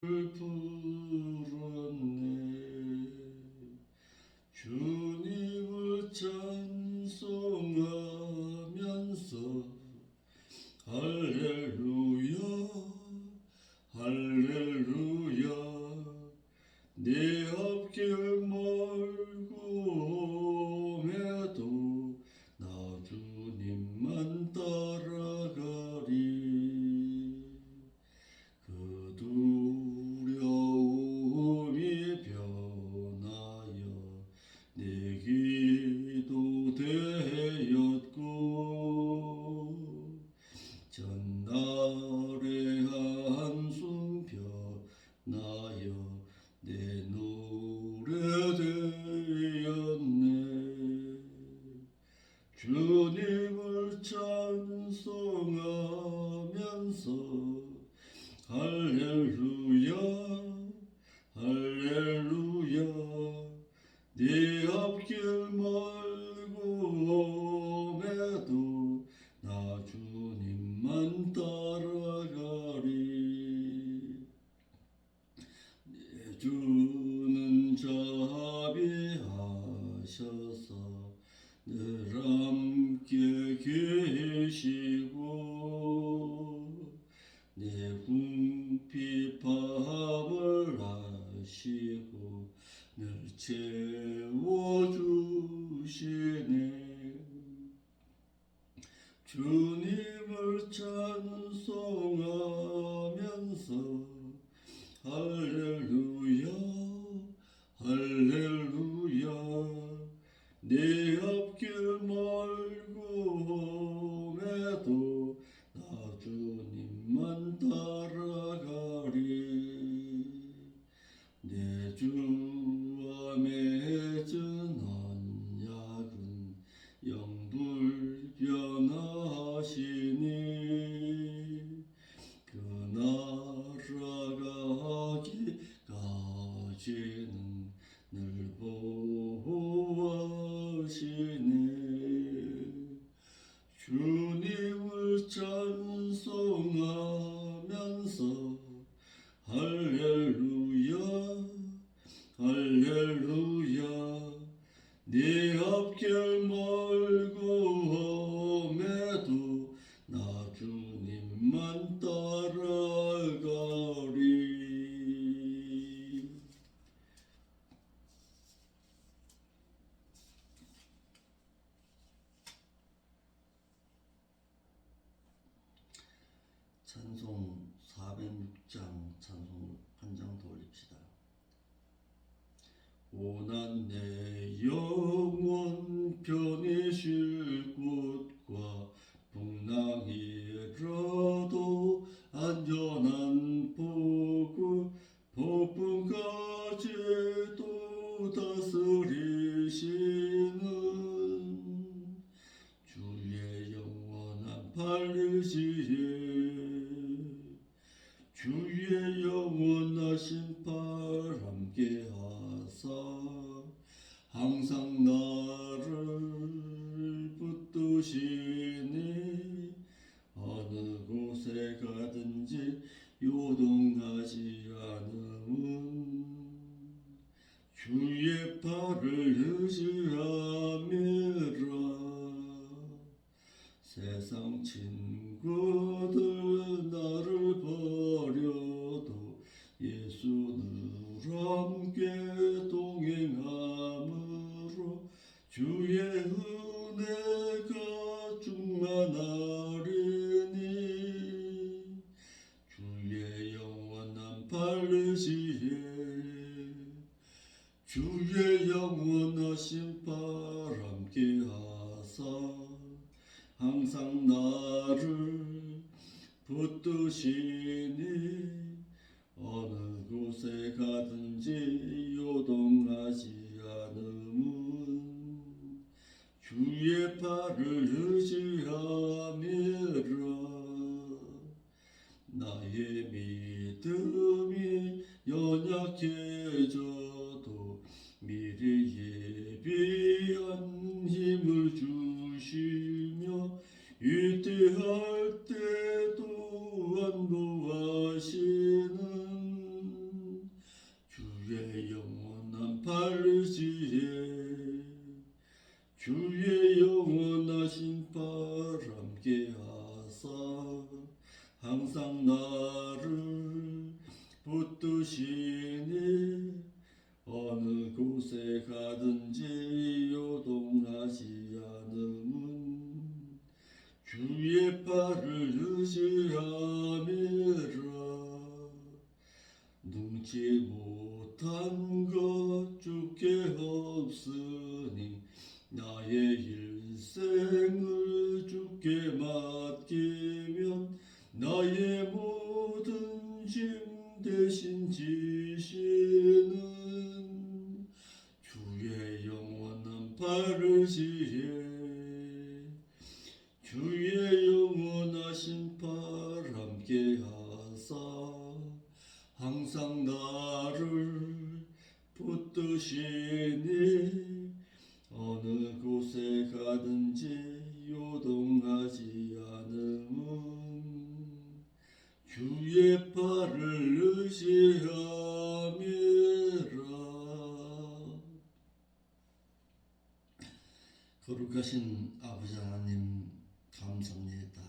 부르네. 주님을 찬송하면서 할렐루야 할렐루야. 내 앞길 멀고 험해도 나 주님만 따라가리. 그 두려움이 변하여 내 기도 되었고, 전날의 한숨 변하여 내 노래 되었네. 주님을 찬송하면서 할렐루야 할렐루야. 네 앞길 멀고 험해도 나 주님만 따라가리. 내 주는 자비하셔서 늘 함께 계시고 내 궁핍함을 아시고 늘 채워주시네. 주님을 찬송하면서 할렐루야 할렐루야. 내 앞길 멀고 험해도 나 주님만 따라가리. 내 주와 맺은 언약은 영불변하시니 그 나라 가기까지는 늘 보호하시네. 주님을 찬송하면서 할렐루야 할렐루야. 네 앞길 멀고 험해도 나 주님만 따라가리. 찬송 406장 찬송 한 장 더 올립시다. 오난 내 영혼 편히 쉴 곳과 풍랑이라도 안전한 폭우 폭풍까지도 다스리시는 주의 영원한 팔리시에 주의 영원하신 팔 함께 하사 항상 나를 붙드시니 어느 곳에 가든지 요동하지 않음은 주의 팔을 의지함이라. 세상 친구들 나를 버려도 예수 늘 함께 동행함으로 주의 은혜가 충만하리니 주의 영원한 팔르시에 주의 영원하신 팔 함께 하사 항상 나를 붙드시니 어느 곳에 가든지 요동하지 않음은 주의 팔을 의지함이라. 나의 믿음이 연약해져도 미리 예비한 힘을 주시며 위대할 때 또한 구하시는 파르시에 주의 영원하신 팔 함께 하사 항상 나를 붙드시니 어느 곳에 가든지 요동하지 않음은 주의 팔을 의지함이라. 능치 못한 것 주께 없으니 나의 일생을 주께 맡기면 나의 모든 짐 대신 지시는 주의 영원한 팔으시에 주의 영원하신 팔 함께 하사 항상 나를 붙드시니 어느 곳에 가든지 요동하지 않음은 주의 팔을 의지함이라. 거룩하신 아버지 하나님 감사합니다.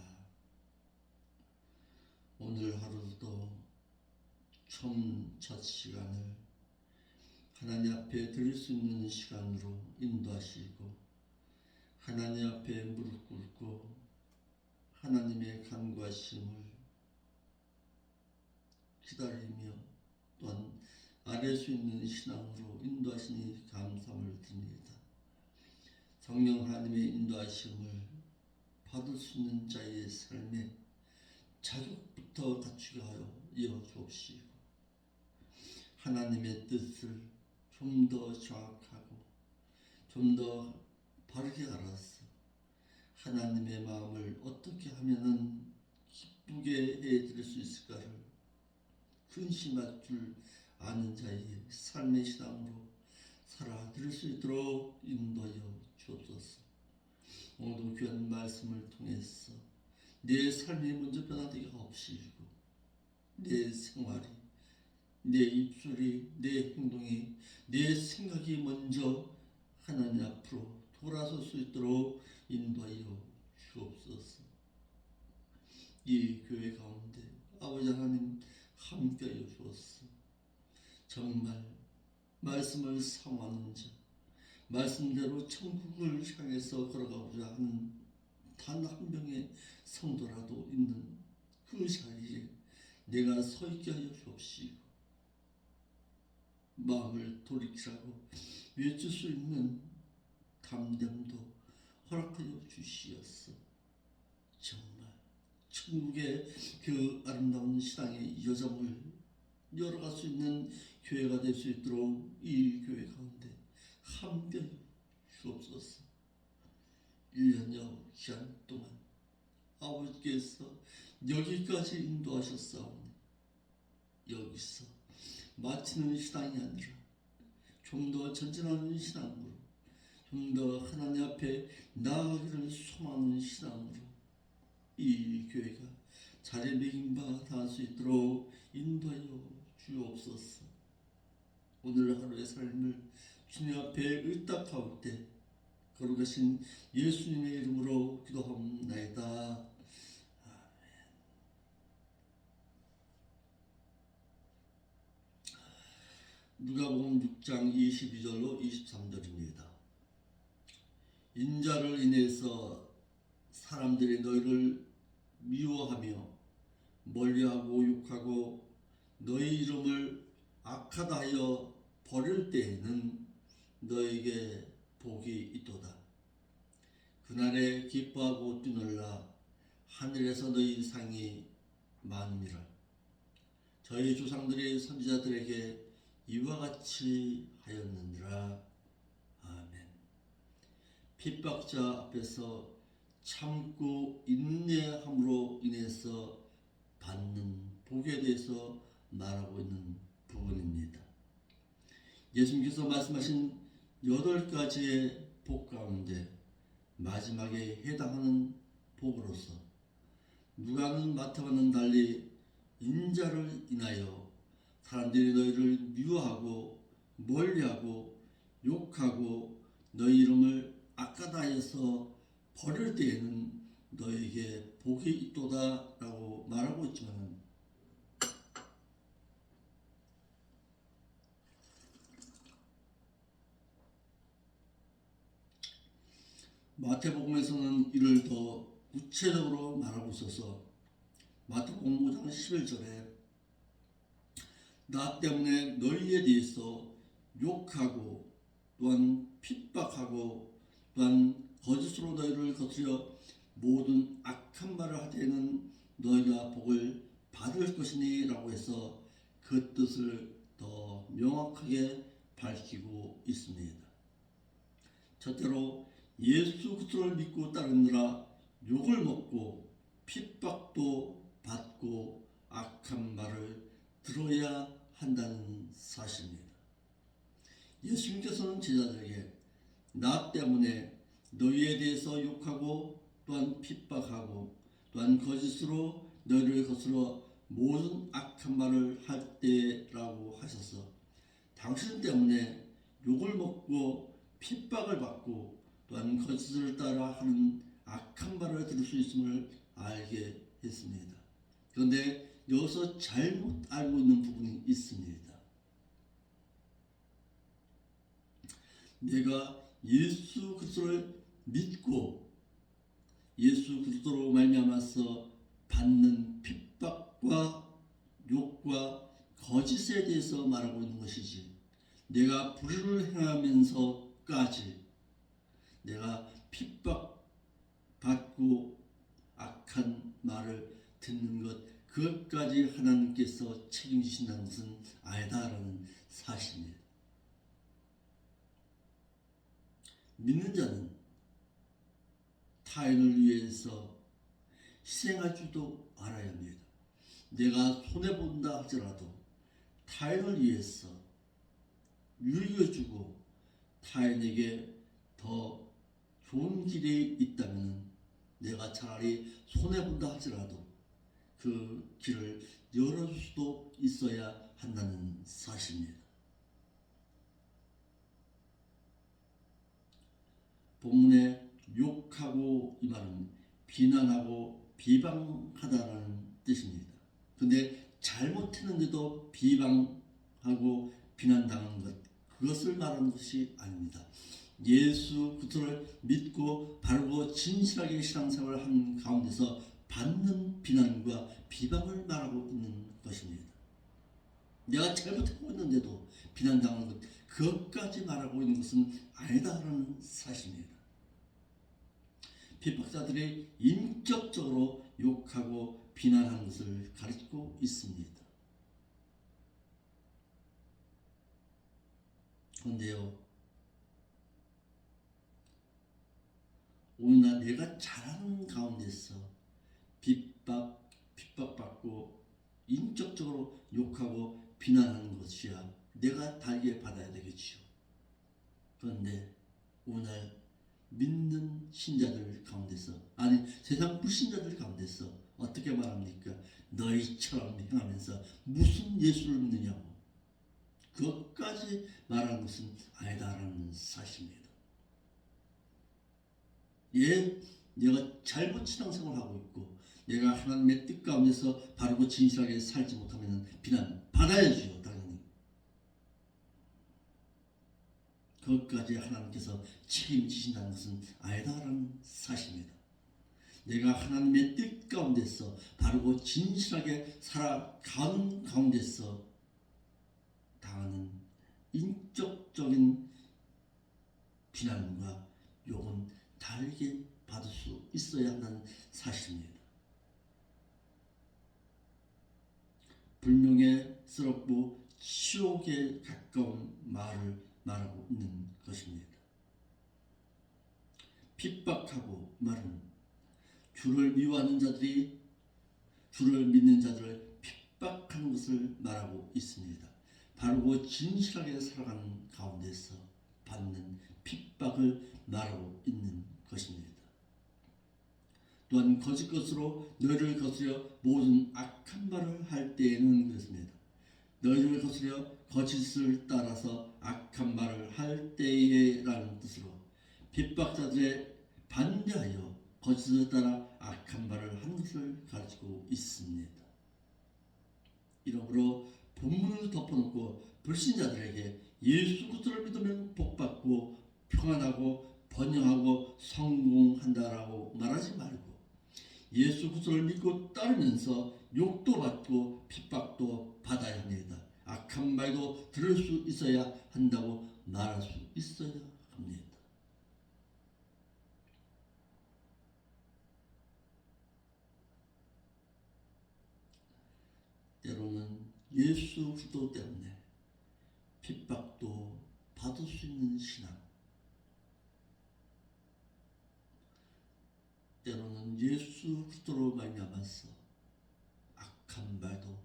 오늘 하루도 처음 첫 시간을 하나님 앞에 드릴 수 있는 시간으로 인도하시고 하나님 앞에 무릎 꿇고 하나님의 간구하심을 기다리며 또한 아뢰 수 있는 신앙으로 인도하시니 감사함을 드립니다. 성령 하나님의 인도하심을 받을 수 있는 자의 삶에 자격부터 갖추게 하여 이어주옵시고 하나님의 뜻을 좀 더 정확하고 좀 더 바르게 알아서 하나님의 마음을 어떻게 하면은 기쁘게 해드릴 수 있을까를 근심할 줄 아는 자의 삶의 신앙으로 살아드릴 수 있도록 인도하여 주옵소서. 오늘도 귀한 말씀을 통해서 내 삶이 먼저 변화되게 하옵시고 내 생활이, 내 입술이, 내 행동이, 내 생각이 먼저 하나님 앞으로 돌아설 수 있도록 인도하여 주옵소서. 이 교회 가운데 아버지 하나님 함께하여 주옵소서. 정말 말씀을 사모하는 자, 말씀대로 천국을 향해서 걸어가고자 하는 단 한 명의 성도라도 있는 그 자리에 내가 서 있게 하여 주옵시고 마음을 돌이키라고 외칠 수 있는 담대함도 허락하여 주시옵소서. 정말 천국의 그 아름다운 신앙의 여정을 열어갈 수 있는 교회가 될 수 있도록 이 교회 가운데 함께하여 주옵소서. 1년여 기간 동안 아버지께서 여기까지 인도하셨사오니 여기서 마치는 신앙이 아니라 좀 더 전진하는 신앙으로 좀 더 하나님 앞에 나아가기를 소망하는 신앙으로 이 교회가 자리매김바 닿을 수 있도록 인도하여 주옵소서. 오늘 하루의 삶을 주님 앞에 의탁하올 때 거룩하신 예수님의 이름으로 기도합나이다. 아멘. 누가복음 6장 22절로 23절입니다. 인자를 인해서 사람들이 너희를 미워하며 멀리하고 욕하고 너희 이름을 악하다 하여 버릴 때에는 너에게 복이 있도다. 그날에 기뻐하고 뛰놀라. 하늘에서 너희 상이 많음이라. 저희 조상들이 선지자들에게 이와 같이 하였느니라. 아멘. 핍박자 앞에서 참고 인내함으로 인해서 받는 복에 대해서 말하고 있는 부분입니다. 예수님께서 말씀하신 8가지의 복 가운데 마지막에 해당하는 복으로서 누가는 마태와는 달리 인자를 인하여 사람들이 너희를 미워하고 멀리하고 욕하고 너희 이름을 악하다해서 버릴 때에는 너에게 복이 있도다라고 말하고 있지만 마태복음에서는 이를 더 구체적으로 말하고 있어서 마태복음 5장 11절에 나 때문에 너희에 대해서 욕하고 또한 핍박하고 또한 거짓으로 너희를 거스려 모든 악한 말을 하되는 너희가 복을 받을 것이니 라고 해서 그 뜻을 더 명확하게 밝히고 있습니다. 첫째로 예수 그리스도를 믿고 따르느라 욕을 먹고 핍박도 받고 악한 말을 들어야 한다는 사실입니다. 예수님께서는 제자들에게 나 때문에 너희에 대해서 욕하고 또한 핍박하고 또한 거짓으로 너희를 거스러 모든 악한 말을 할 때라고 하셔서 당신 때문에 욕을 먹고 핍박을 받고 또한 거짓을 따라 하는 악한 말을 들을 수 있음을 알게 했습니다. 그런데 여기서 잘못 알고 있는 부분이 있습니다. 내가 예수 그리스도를 믿고 예수 그리스도로 말미암아서 받는 핍박과 욕과 거짓에 대해서 말하고 있는 것이지, 내가 불의를 행하면서까지 내가 핍박받고 악한 말을 듣는 것, 그것까지 하나님께서 책임지신다는 것은 아니다라는 사실입니다. 믿는 자는 타인을 위해서 희생할 줄도 알아야 합니다. 내가 손해본다 할지라도 타인을 위해서 유익을 주고 타인에게 더 좋은 길이 있다면 내가 차라리 손해본다 할지라도 그 길을 열어줄 수도 있어야 한다는 사실입니다. 본문에 욕하고 이 말은 비난하고 비방하다라는 뜻입니다. 근데 잘못했는데도 비방하고 비난당하는 것, 그것을 말하는 것이 아닙니다. 예수 그리스도를 믿고 바르고 진실하게 신앙생활을 하는 가운데서 받는 비난과 비방을 말하고 있는 것입니다. 내가 잘못하고 있는데도 비난당하는 것, 그것까지 말하고 있는 것은 아니다라는 사실입니다. 핍박자들이 인격적으로 욕하고 비난하는 것을 가리키고 있습니다. 그런데요, 오늘날 내가 잘하는 가운데서 핍박받고 인격적으로 욕하고 비난하는 것이야 내가 달게 받아야 되겠지요. 그런데 오늘 믿는 신자들 가운데서, 아니 세상 불신자들 가운데서 어떻게 말합니까? 너희처럼 행하면서 무슨 예수를 믿느냐고, 그것까지 말하는 것은 아니다라는 사실입니다. 내가 잘못 신앙생활을 하고 있고 내가 하나님의 뜻 가운데서 바르고 진실하게 살지 못하면 비난 받아야지요. 당연히 그것까지 하나님께서 책임지신다는 것은 아니다라는 사실입니다. 내가 하나님의 뜻 가운데서 바르고 진실하게 살아가는 가운데서 당하는 인격적인 비난과 욕은 다르게 받을 수 있어야 한다는 사실입니다. 불명예스럽고 치욕에 가까운 말을 말하고 있는 것입니다. 핍박하고 말은 주를 미워하는 자들이 주를 믿는 자들을 핍박하는 것을 말하고 있습니다. 바르고 진실하게 살아가는 가운데서 받는 핍박을 말하고 있는 것입니다. 또한 거짓것으로 너희를 거스려 모든 악한 말을 할 때에는 그렇습니다. 너희를 거스려 거짓을 따라서 악한 말을 할 때에 라는 뜻으로 핍박자들의 반대하여 거짓을 따라 악한 말을 하는 것을 가지고 있습니다. 이러므로 본문을 덮어놓고 불신자들에게 예수 그리스도를 믿으면 복받고 평안하고 번영하고 성공한다라고 말하지 말고 예수 그리스도를 믿고 따르면서 욕도 받고 핍박도 받아야 합니다. 악한 말도 들을 수 있어야 한다고 말할 수 있어야 합니다. 때로는 예수 그리스도 때문에 핍박도 받을 수 있는 신앙, 때로는 예수 그리스도로 말미암아서 악한 말도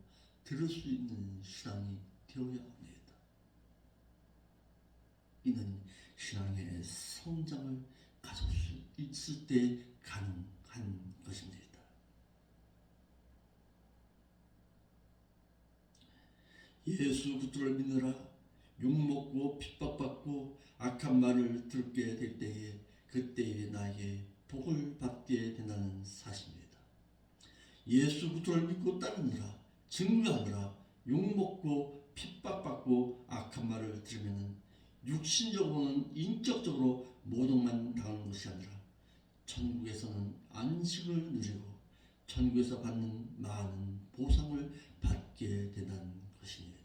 들을 수 있는 신앙이 되어야 합니다. 이는 신앙의 성장을 가질 수 있을 때 가능한 것입니다. 예수 그리스도를 믿느라 욕먹고 핍박받고 악한 말을 듣게 될 때에 그때에 나에게 복을 받게 된다는 사실입니다. 예수 그리스도를 믿고 따르느라 증거하느라 욕먹고 핍박받고 악한 말을 들으면 육신적으로는 인격적으로 모독만 당하는 것이 아니라 천국에서는 안식을 누리고 천국에서 받는 많은 보상을 받게 된다는 것입니다.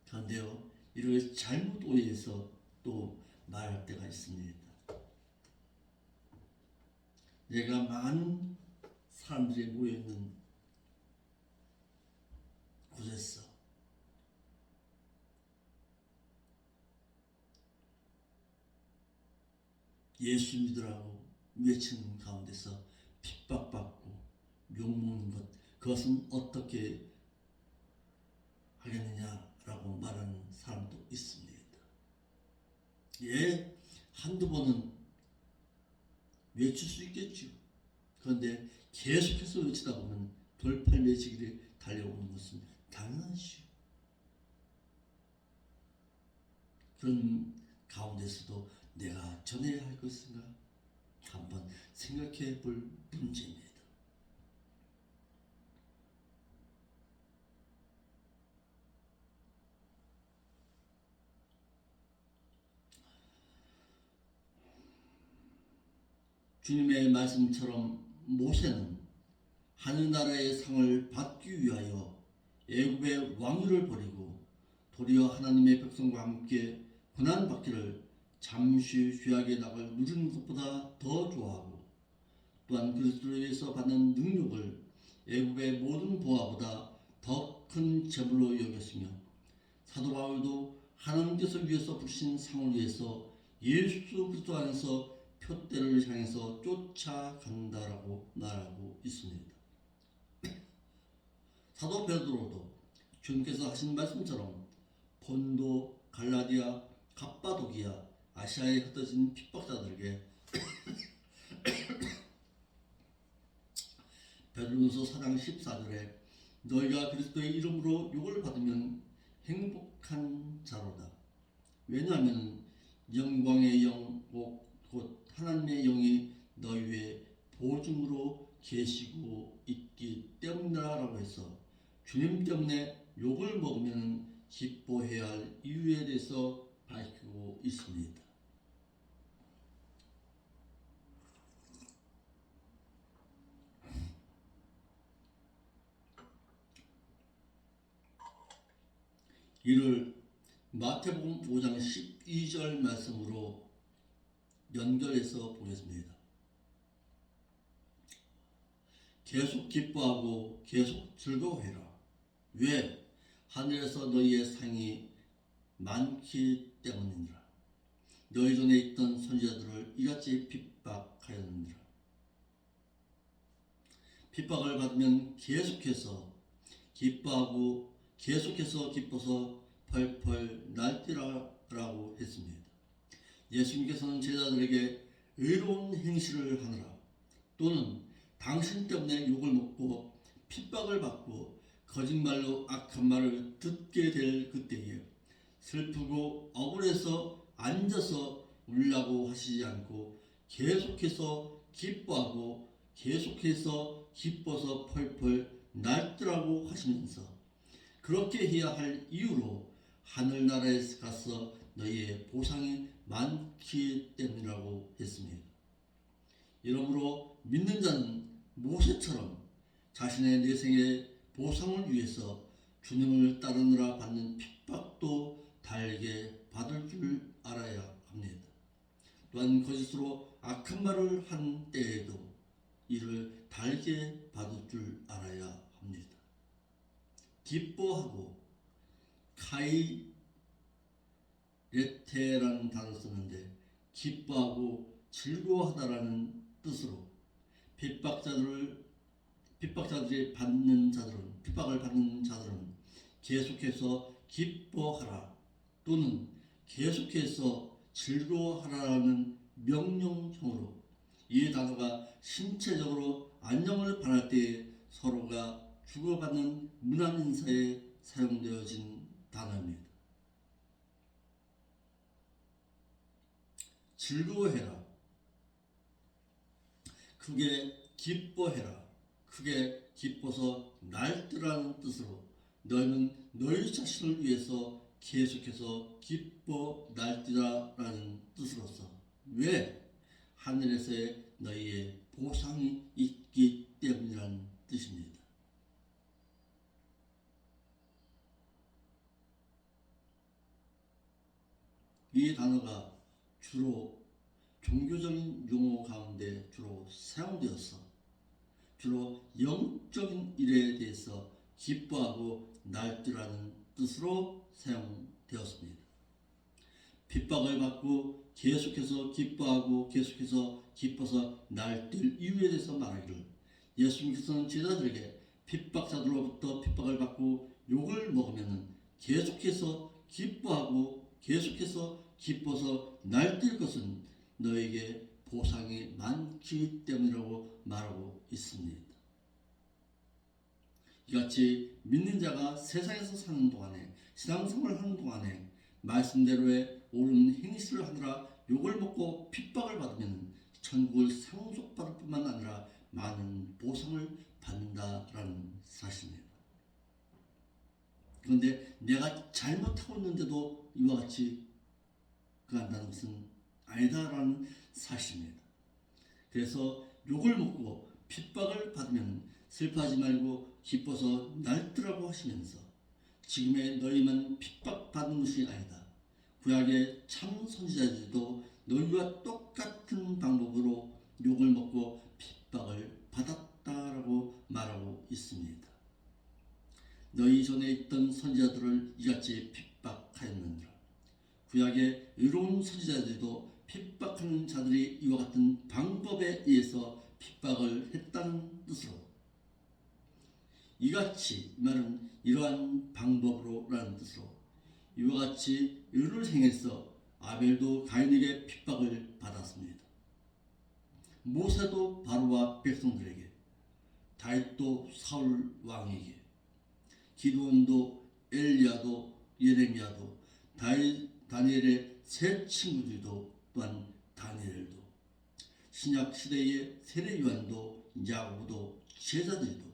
그런데요, 이를 잘못 오해해서 또 말할 때가 있습니다. 내가 많은 사람들이 모여있는 곳에서 예수 믿으라고 외치는 가운데서 핍박받고 욕먹는 것, 그것은 어떻게 하겠느냐라고 말하는 사람도 있습니다. 예, 한두 번은 외칠 수 있겠죠. 그런데 계속해서 외치다 보면 돌팔매지기를 달려오는 것은 당연하죠. 그런 가운데서도 내가 전해야 할 것인가 한번 생각해 볼 문제입니다. 주님의 말씀처럼 모세는 하늘나라의 상을 받기 위하여 애굽의 왕위를 버리고 도리어 하나님의 백성과 함께 고난받기를 잠시 죄악의 낙을 누리는 것보다 더 좋아하고 또한 그리스도를 위해서 받는 능력을 애굽의 모든 보화보다 더 큰 재물로 여겼으며 사도 바울도 하나님께서 위해서 부르신 상을 위해서 예수 그리스도 안에서 표대를 향해서 쫓아간다라고 말하고 있습니다. 사도 베드로도 주님께서 하신 말씀처럼 본도, 갈라디아, 갑바도기아, 아시아에 흩어진 핍박자들에게 베드로전서 4장 14절에 너희가 그리스도의 이름으로 욕을 받으면 행복한 자로다. 왜냐하면 영광의 영 곧 하나님의 영이 너희 위에 보증으로 계시고 있기 때문이라고 해서 주님 때문에 욕을 먹으면 기뻐해야 할 이유에 대해서 밝히고 있습니다. 이를 마태복음 5장 12절 말씀으로 연결해서 보겠습니다. 계속 기뻐하고 계속 즐거워해라. 왜? 하늘에서 너희의 상이 많기 때문이니라. 너희 전에 있던 선지자들을 이같이 핍박하였느니라. 핍박을 받으면 계속해서 기뻐하고 계속해서 기뻐서 펄펄 날뛰라라고 했습니다. 예수님께서는 제자들에게 의로운 행실을 하느라 또는 당신 때문에 욕을 먹고 핍박을 받고 거짓말로 악한 말을 듣게 될 그때에 슬프고 억울해서 앉아서 울라고 하시지 않고 계속해서 기뻐하고 계속해서 기뻐서 펄펄 날더라고 하시면서 그렇게 해야 할 이유로 하늘나라에 가서 너희의 보상이 많기 때문이라고 했습니다. 이러므로 믿는 자는 모세처럼 자신의 내생의 보상을 위해서 주님을 따르느라 받는 핍박도 달게 받을 줄 알아야 합니다. 또한 거짓으로 악한 말을 한 때에도 이를 달게 받을 줄 알아야 합니다. 기뻐하고 카이레테라는 단어를 썼는데 기뻐하고 즐거워하다라는 뜻으로 핍박을 받는 자들은 계속해서 기뻐하라 또는 계속해서 즐거워하라는 명령형으로 이 단어가 신체적으로 안녕을 바랄 때 서로가 주고받는 문안 인사에 사용되어진 단어입니다. 즐거워해라, 크게 기뻐해라, 크게 기뻐서 날뛰라는 뜻으로 너희는 너희 자신을 위해서 계속해서 기뻐 날뛰라라는 뜻으로서 왜? 하늘에서의 너희의 보상이 있기 때문이라는 뜻입니다. 이 단어가 주로 종교적인 용어 가운데 주로 사용되어서 주로 영적인 일에 대해서 기뻐하고 날뛰라는 뜻으로 사용되었습니다. 핍박을 받고 계속해서 기뻐하고 계속해서 기뻐서 날뛸 이유에 대해서 말하기를 예수님께서는 제자들에게 핍박자들로부터 핍박을 받고 욕을 먹으면 계속해서 기뻐하고 계속해서 기뻐서 날뛸 것은 너에게 보상이 많기 때문이라고 말하고 있습니다. 이같이 믿는 자가 세상에서 사는 동안에 신앙생활을 하는 동안에 말씀대로의 옳은 행실을 하느라 욕을 먹고 핍박을 받으면 천국을 상속받을 뿐만 아니라 많은 보상을 받는다라는 사실입니다. 그런데 내가 잘못하고 있는데도 이와 같이 그한다는 것은 아니다라는 사실입니다. 그래서 욕을 먹고 핍박을 받으면 슬퍼하지 말고 기뻐서 날뛰라고 하시면서 지금의 너희만 핍박받는 것이 아니다. 구약의 참 선지자들도 너희와 똑같은 방법으로 욕을 먹고 핍박을 받았다라고 말하고 있습니다. 너희 전에 있던 선지자들을 이같이 핍박하였느니라. 구약의 의로운 선지자들도 핍박하는 자들이 이와 같은 방법에 의해서 핍박을 했다는 뜻으로 이같이 말은 이러한 방법으로라는 뜻으로 이와 같이 의를 행해서 아벨도 가인에게 핍박을 받았습니다. 모세도 바로와 백성들에게, 다윗도 사울 왕에게, 기드온도 엘리야도 예레미야도 다니엘의 세 친구들도 또한 다니엘도 신약 시대의 세례 요한도 야고보도 제자들도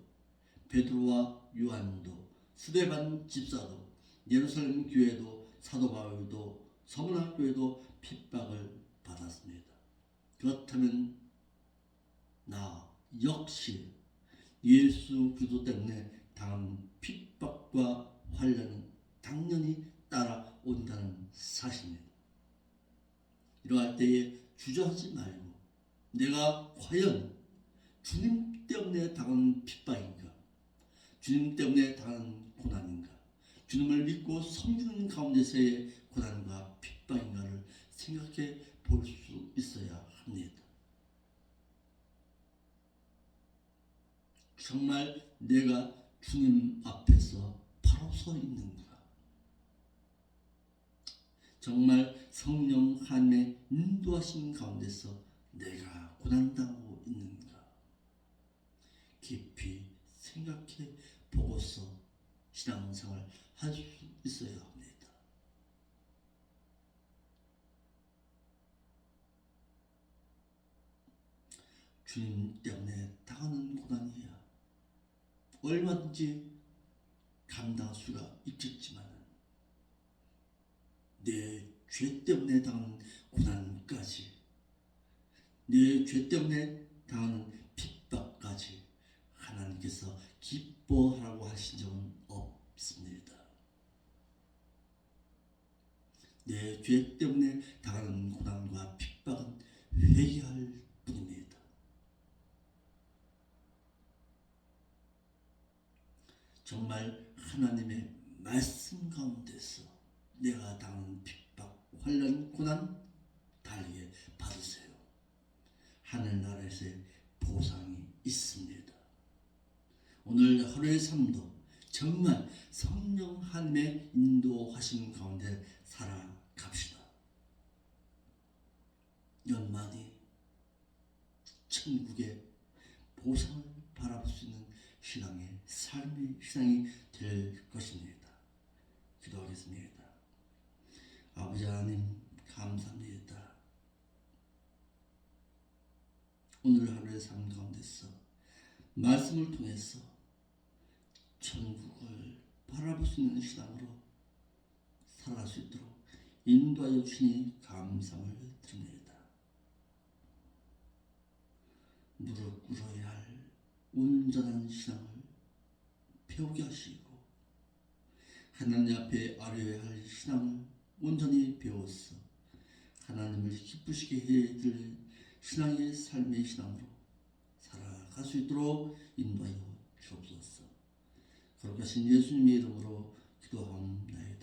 베드로와 요한도 스데반 집사도 예루살렘 교회도 사도 바울도 서문화 교회도 핍박을 받았습니다. 그렇다면 나 역시 예수 그리스도 때문에 당한 핍박과 환난은 당연히 따라온다는 사실입니다. 이러할 때에 주저하지 말고 내가 과연 주님 때문에 당하는 핍박인가? 주님 때문에 당하는 고난인가? 주님을 믿고 섬기는 가운데서의 고난과 핍박인가를 생각해 볼 수 있어야 합니다. 정말 내가 주님 앞에서 바로 서 있는가? 정말 성령 하나님의 인도하심 가운데서 내가 고난당하고 있는가? 깊이 생각해 보고서 신앙생활 할 수 있어야 합니다. 주님 때문에 당하는 고난이야 얼마든지 감당할 수가 있겠지만 내 죄 때문에 당하는 고난까지, 내 죄 때문에 당하는 핍박까지 하나님께서 기뻐하라고 하신 적은 없습니다. 내 죄 때문에 당하는 고난과 핍박은 회개할 뿐입니다. 정말 하나님의 말씀 가운데서 내가 당하는 핍박, 환난, 고난 달게 받으세요. 하늘나라에서의 보상이 있습니다. 오늘 하루의 삶도 정말 성령 하나님의 인도하심 가운데 살아갑시다. 연만히 천국의 보상을 바라볼 수 있는 신앙의 삶의 신앙이 될 것입니다. 기도하겠습니다. 아버지 하나님 감사합니다. 오늘 하루의 삶 가운데서 말씀을 통해서 천국을 바라볼 수 있는 신앙으로 살아갈 수 있도록 인도하여 주시니 감사를 드립니다. 무릎 꿇어야 할 온전한 신앙을 배우게 하시고 하나님 앞에 아뢰어야 할 신앙을 온전히 배워서 하나님을 기쁘시게 해드릴 신앙의 삶의 신앙으로 살아갈 수 있도록 인도하여 주옵소서. 거룩하신 예수님의 이름으로 기도하옵나이다.